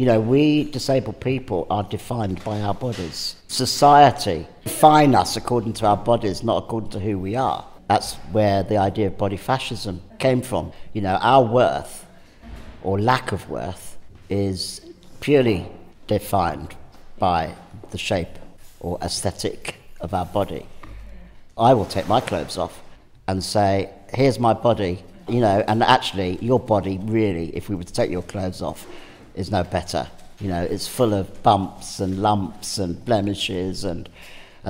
You know, we disabled people are defined by our bodies. Society define us according to our bodies, not according to who we are. That's where the idea of body fascism came from. You know, our worth, or lack of worth, is purely defined by the shape or aesthetic of our body. I will take my clothes off and say, here's my body, you know, and actually your body really, if we were to take your clothes off, is no better. You know, it's full of bumps and lumps and blemishes and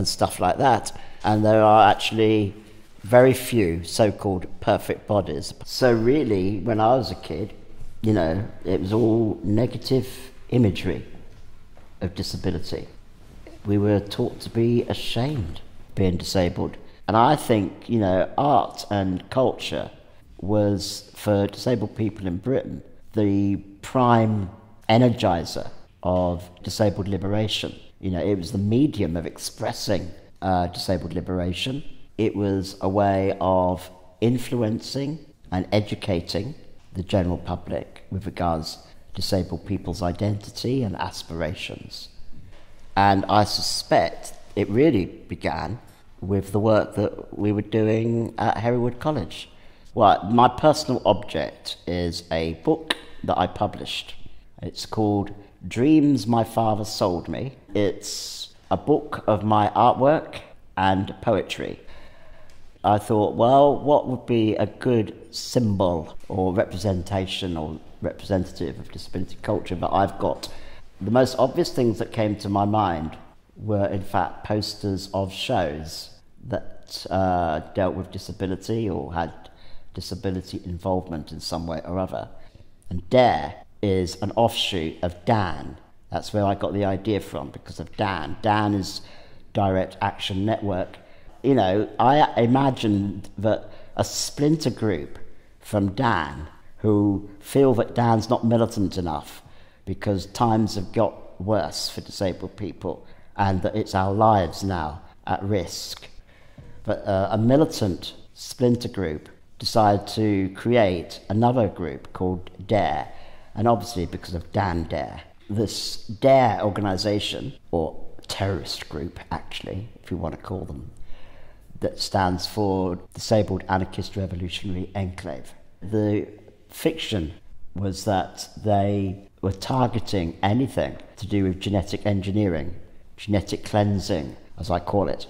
stuff like that. And there are actually very few so-called perfect bodies. So really, when I was a kid, you know, it was all negative imagery of disability. We were taught to be ashamed of being disabled. And I think, you know, art and culture was, for disabled people in Britain, the prime energizer of disabled liberation. You know, it was the medium of expressing disabled liberation. It was a way of influencing and educating the general public with regards to disabled people's identity and aspirations. And I suspect it really began with the work that we were doing at Hereward College. Well, my personal object is a book that I published. It's called Dreams My Father Sold Me. It's a book of my artwork and poetry. I thought, well, what would be a good symbol or representation or representative of disability culture that I've got? The most obvious things that came to my mind were, in fact, posters of shows that dealt with disability or had disability involvement in some way or other. And Dare is an offshoot of Dan. That's where I got the idea from, because of Dan. Dan is Direct Action Network. You know, I imagined that a splinter group from Dan who feel that Dan's not militant enough because times have got worse for disabled people and that it's our lives now at risk. But a militant splinter group decided to create another group called Dare, and obviously because of Dan Dare. This Dare organisation, or terrorist group actually, if you want to call them, that stands for Disabled Anarchist Revolutionary Enclave. The fiction was that they were targeting anything to do with genetic engineering, genetic cleansing, as I call it,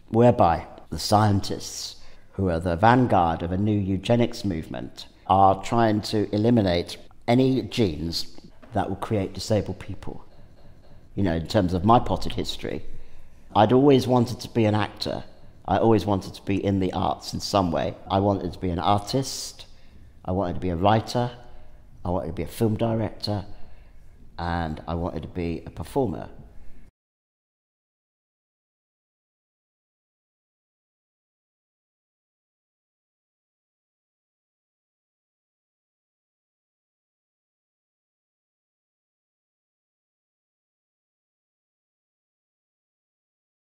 whereby the scientists, who are the vanguard of a new eugenics movement, are trying to eliminate any genes that will create disabled people. You know, in terms of my potted history, I'd always wanted to be an actor. I always wanted to be in the arts in some way. I wanted to be an artist, I wanted to be a writer, I wanted to be a film director, and I wanted to be a performer.